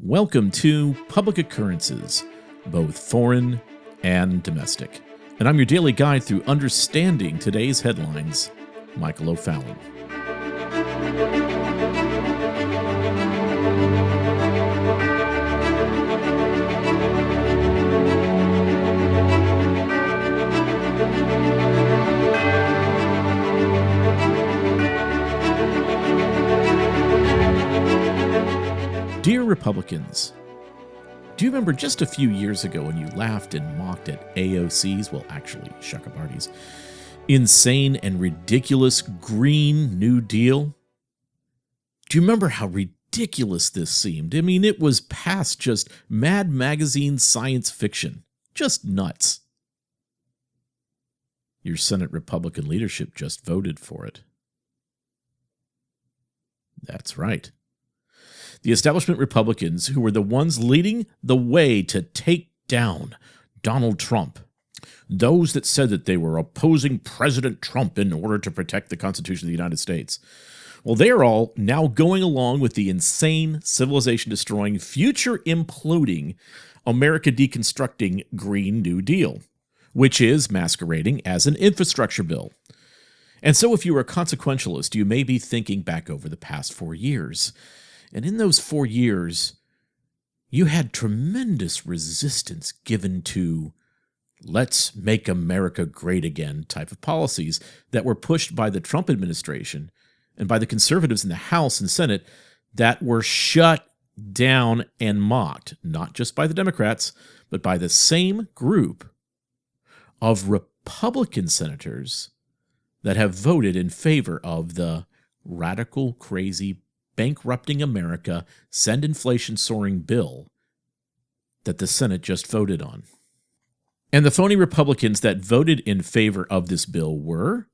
Welcome to Public Occurrences, both foreign and domestic. And I'm your daily guide through understanding today's headlines, Michael O'Fallon. Dear Republicans, do you remember just a few years ago when you laughed and mocked at AOC's, well, actually, Chakrabarty's, insane and ridiculous Green New Deal? Do you remember how ridiculous this seemed? I mean, it was past just Mad Magazine science fiction. Just nuts. Your Senate Republican leadership just voted for it. That's right. The establishment Republicans, who were the ones leading the way to take down Donald Trump, those that said that they were opposing President Trump in order to protect the Constitution of the United States, well, they are all now going along with the insane, civilization-destroying, future-imploding, America-deconstructing Green New Deal, which is masquerading as an infrastructure bill. And so if you are a consequentialist, you may be thinking back over the past 4 years. And in those 4 years, you had tremendous resistance given to let's make America great again type of policies that were pushed by the Trump administration and by the conservatives in the House and Senate that were shut down and mocked, not just by the Democrats, but by the same group of Republican senators that have voted in favor of the radical, crazy, bankrupting America, send inflation soaring bill that the Senate just voted on. And the phony Republicans that voted in favor of this bill were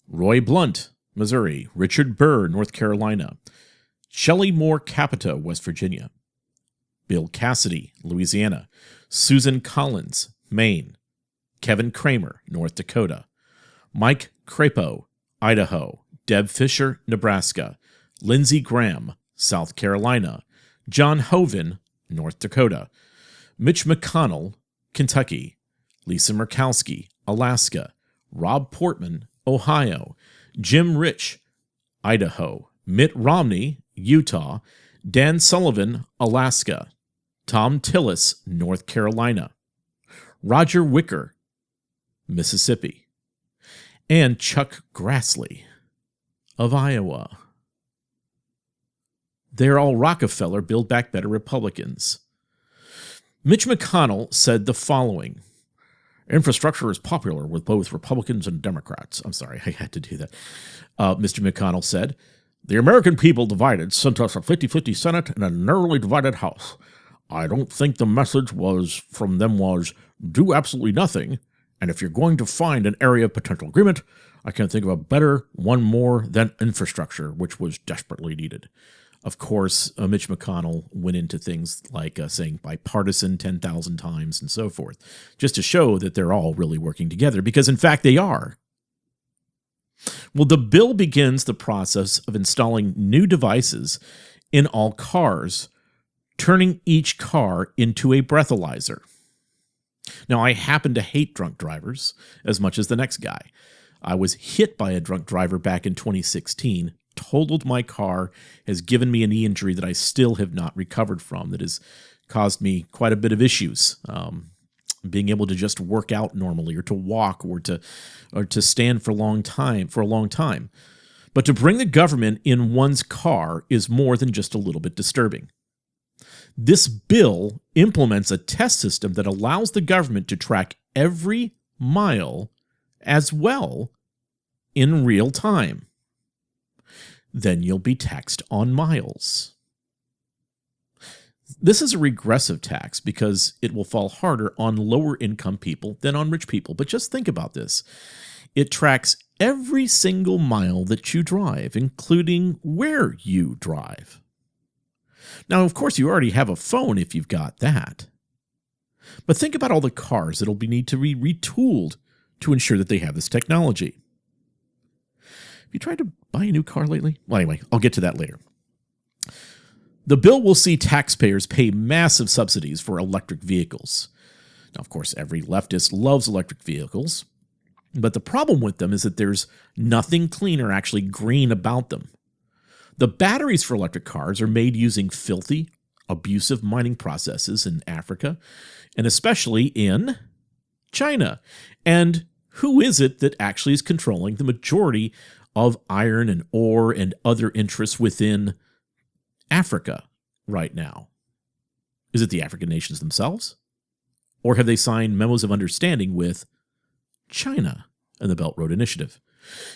Roy Blunt, Missouri, Richard Burr, North Carolina, Shelley Moore Capito, West Virginia, Bill Cassidy, Louisiana, Susan Collins, Maine, Kevin Kramer, North Dakota, Mike Crapo, Idaho, Deb Fisher, Nebraska, Lindsey Graham, South Carolina, John Hoeven, North Dakota, Mitch McConnell, Kentucky, Lisa Murkowski, Alaska, Rob Portman, Ohio, Jim Rich, Idaho, Mitt Romney, Utah, Dan Sullivan, Alaska, Tom Tillis, North Carolina, Roger Wicker, Mississippi, and Chuck Grassley of Iowa. They're all Rockefeller Build Back Better Republicans. Mitch McConnell said the following: infrastructure is popular with both Republicans and Democrats. I'm sorry, I had to do that. Mr. McConnell said, the American people divided sent us a 50-50 Senate and a narrowly divided House. I don't think the message from them was do absolutely nothing, and if you're going to find an area of potential agreement, I can't think of a better one more than infrastructure, which was desperately needed. Of course, Mitch McConnell went into things like saying bipartisan 10,000 times and so forth, just to show that they're all really working together, because in fact they are. Well, the bill begins the process of installing new devices in all cars, turning each car into a breathalyzer. Now, I happen to hate drunk drivers as much as the next guy. I was hit by a drunk driver back in 2016, totaled my car, has given me a knee injury that I still have not recovered from, that has caused me quite a bit of issues. Being able to just work out normally, or to walk, or to stand for a long time. But to bring the government in one's car is more than just a little bit disturbing. This bill implements a test system that allows the government to track every mile as well in real time. Then you'll be taxed on miles. This is a regressive tax because it will fall harder on lower income people than on rich people. But just think about this. It tracks every single mile that you drive, including where you drive. Now, of course, you already have a phone if you've got that. But think about all the cars that'll need to be retooled to ensure that they have this technology. Have you tried to buy a new car lately? Well, anyway, I'll get to that later. The bill will see taxpayers pay massive subsidies for electric vehicles. Now, of course, every leftist loves electric vehicles, but the problem with them is that there's nothing clean or actually green about them. The batteries for electric cars are made using filthy, abusive mining processes in Africa, and especially in China. And who is it that actually is controlling the majority of iron and ore and other interests within Africa right now? Is it the African nations themselves? Or have they signed memos of understanding with China and the Belt Road Initiative?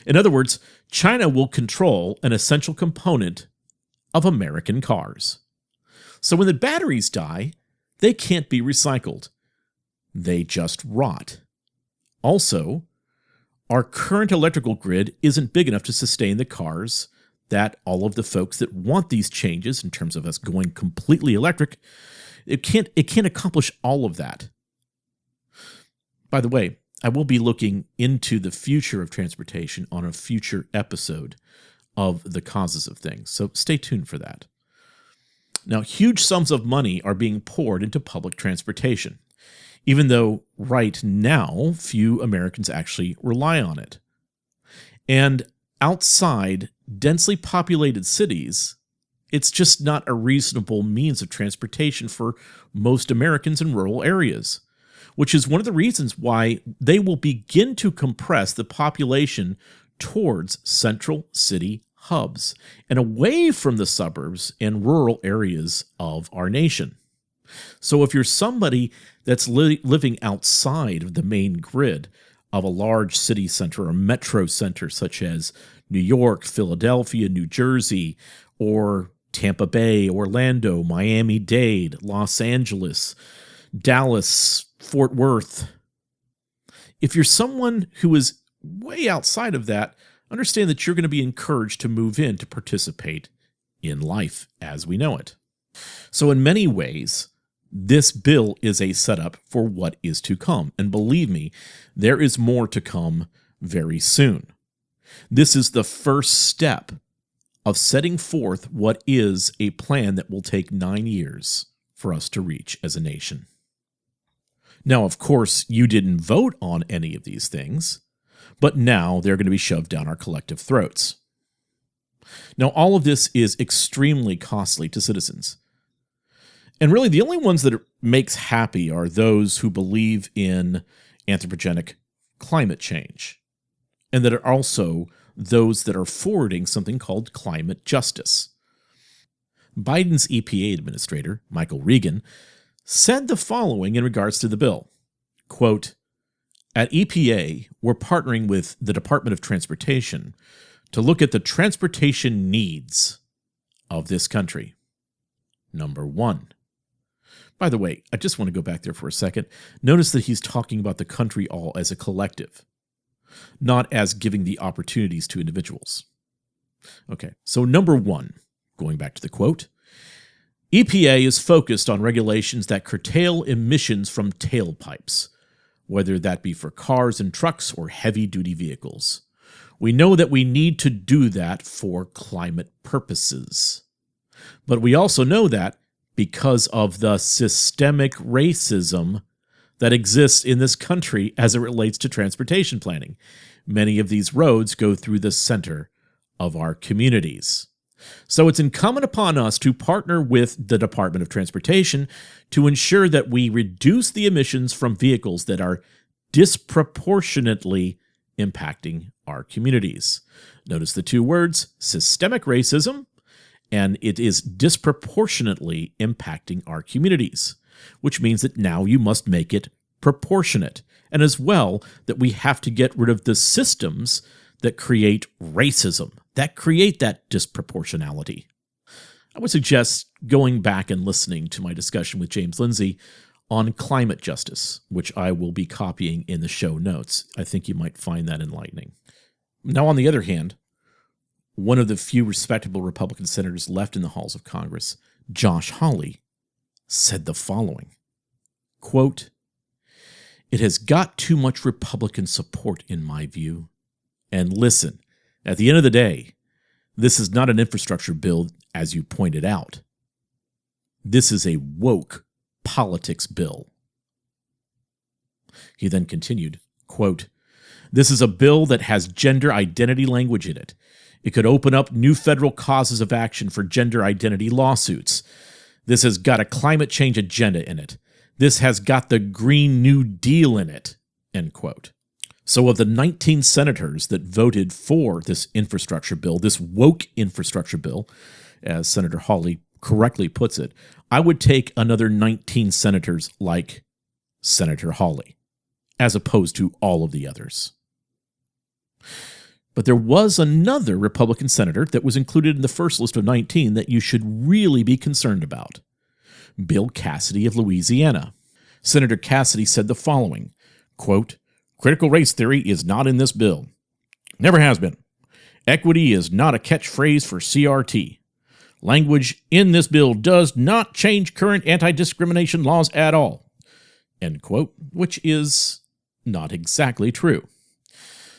In other words, China will control an essential component of American cars. So when the batteries die, they can't be recycled. They just rot. Also, our current electrical grid isn't big enough to sustain the cars that all of the folks that want these changes in terms of us going completely electric, it can't accomplish all of that. By the way, I will be looking into the future of transportation on a future episode of The Causes of Things, so stay tuned for that. Now, huge sums of money are being poured into public transportation, even though right now few Americans actually rely on it. And outside densely populated cities, it's just not a reasonable means of transportation for most Americans in rural areas, which is one of the reasons why they will begin to compress the population towards central city hubs and away from the suburbs and rural areas of our nation. So if you're somebody that's living outside of the main grid of a large city center or metro center such as New York, Philadelphia, New Jersey, or Tampa Bay, Orlando, Miami-Dade, Los Angeles, Dallas, Fort Worth. If you're someone who is way outside of that, understand that you're going to be encouraged to move in to participate in life as we know it. So in many ways, this bill is a setup for what is to come. And believe me, there is more to come very soon. This is the first step of setting forth what is a plan that will take 9 years for us to reach as a nation. Now, of course, you didn't vote on any of these things, but now they're going to be shoved down our collective throats. Now, all of this is extremely costly to citizens. And really, the only ones that it makes happy are those who believe in anthropogenic climate change, and that are also those that are forwarding something called climate justice. Biden's EPA administrator, Michael Regan, said the following in regards to the bill. Quote, "At EPA, we're partnering with the Department of Transportation to look at the transportation needs of this country. Number one." By the way, I just want to go back there for a second. Notice that he's talking about the country all as a collective, not as giving the opportunities to individuals. Okay, so number one, going back to the quote, EPA is focused on regulations that curtail emissions from tailpipes, whether that be for cars and trucks or heavy-duty vehicles. We know that we need to do that for climate purposes. But we also know that because of the systemic racism that exists in this country as it relates to transportation planning. Many of these roads go through the center of our communities. So it's incumbent upon us to partner with the Department of Transportation to ensure that we reduce the emissions from vehicles that are disproportionately impacting our communities. Notice the two words, systemic racism, and it is disproportionately impacting our communities, which means that now you must make it proportionate, and as well that we have to get rid of the systems that create racism, that create that disproportionality. I would suggest going back and listening to my discussion with James Lindsay on climate justice, which I will be copying in the show notes. I think you might find that enlightening. Now, on the other hand, one of the few respectable Republican senators left in the halls of Congress, Josh Hawley, said the following, quote, "It has got too much Republican support in my view. And listen, at the end of the day, this is not an infrastructure bill, as you pointed out. This is a woke politics bill. He then continued, quote, "This is a bill that has gender identity language in it. It could open up new federal causes of action for gender identity lawsuits. This has got a climate change agenda in it. This has got the Green New Deal in it," end quote. So of the 19 senators that voted for this infrastructure bill, this woke infrastructure bill, as Senator Hawley correctly puts it, I would take another 19 senators like Senator Hawley, as opposed to all of the others. But there was another Republican senator that was included in the first list of 19 that you should really be concerned about. Bill Cassidy of Louisiana. Senator Cassidy said the following, quote, "Critical race theory is not in this bill. Never has been. Equity is not a catchphrase for CRT. Language in this bill does not change current anti-discrimination laws at all," end quote, which is not exactly true.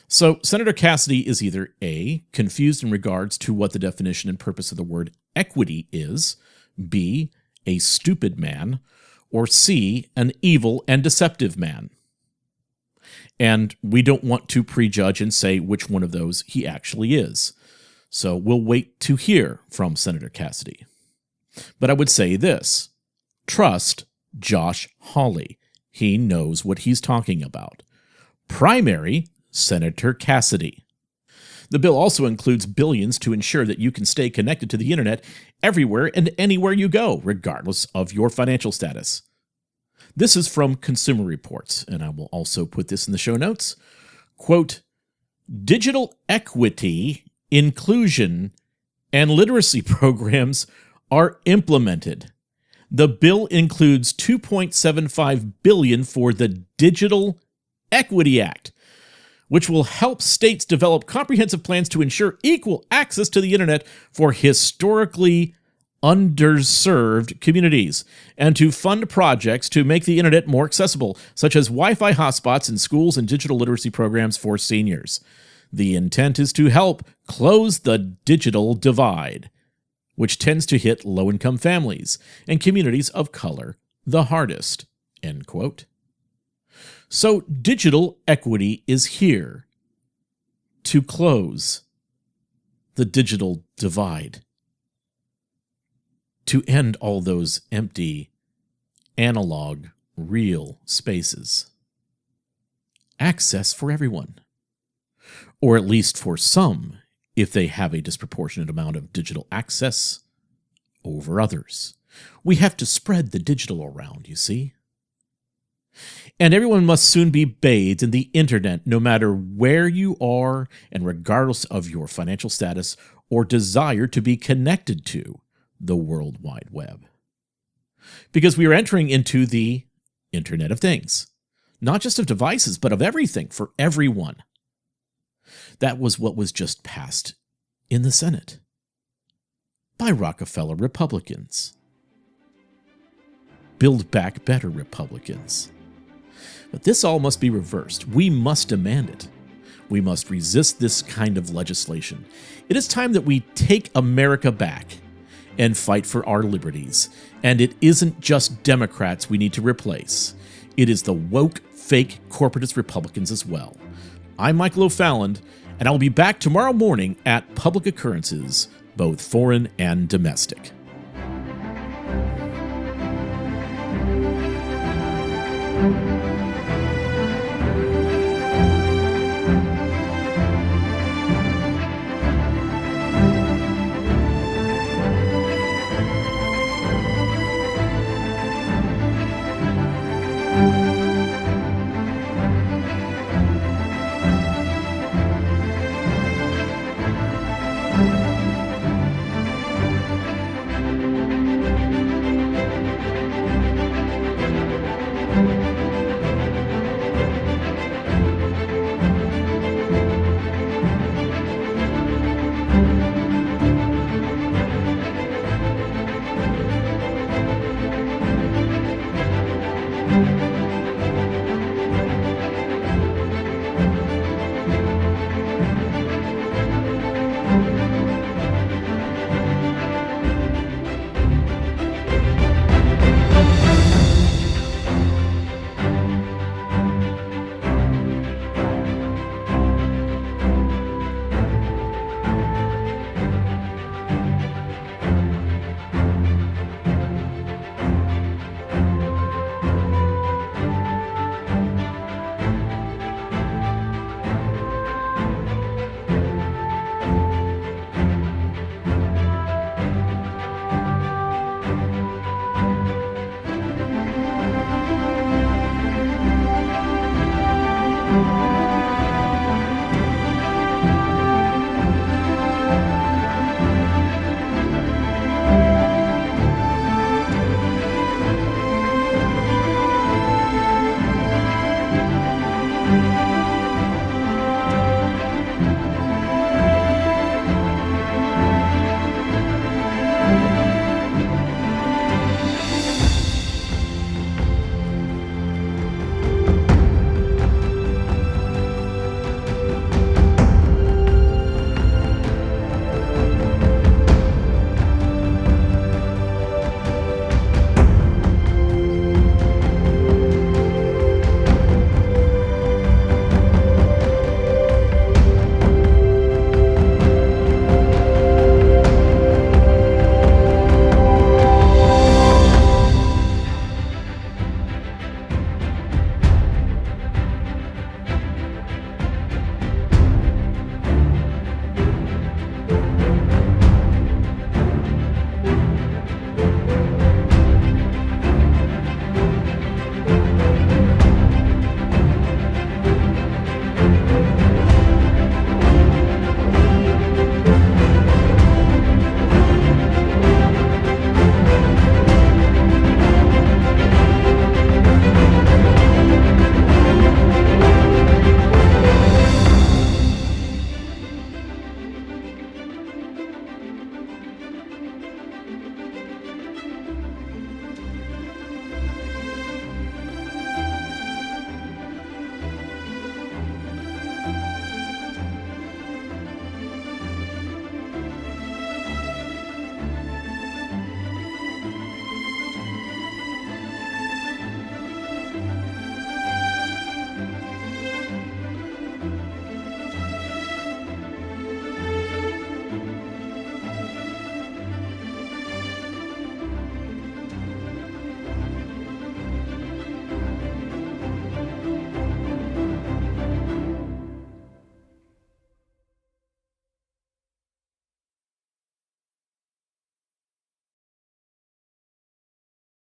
So Senator Cassidy is either A, confused in regards to what the definition and purpose of the word equity is, B, a stupid man, or C, an evil and deceptive man. And we don't want to prejudge and say which one of those he actually is. So we'll wait to hear from Senator Cassidy. But I would say this: trust Josh Hawley. He knows what he's talking about. Primary Senator Cassidy. The bill also includes billions to ensure that you can stay connected to the internet everywhere and anywhere you go, regardless of your financial status. This is from Consumer Reports, and I will also put this in the show notes. Quote, "Digital equity, inclusion, and literacy programs are implemented. The bill includes $2.75 billion for the Digital Equity Act, which will help states develop comprehensive plans to ensure equal access to the internet for historically underserved communities, and to fund projects to make the internet more accessible, such as Wi-Fi hotspots in schools and digital literacy programs for seniors. The intent is to help close the digital divide, which tends to hit low-income families and communities of color the hardest," end quote. So digital equity is here to close the digital divide, to end all those empty, analog, real spaces. Access for everyone, or at least for some, if they have a disproportionate amount of digital access over others. We have to spread the digital around, you see. And everyone must soon be bathed in the internet, no matter where you are and regardless of your financial status or desire to be connected to the World Wide Web. Because we are entering into the Internet of Things, not just of devices, but of everything for everyone. That was what was just passed in the Senate by Rockefeller Republicans. Build Back Better Republicans. But this all must be reversed. We must demand it. We must resist this kind of legislation. It is time that we take America back and fight for our liberties. And it isn't just Democrats we need to replace. It is the woke, fake, corporatist Republicans as well. I'm Michael O'Fallon, and I'll be back tomorrow morning at Public Occurrences, both foreign and domestic.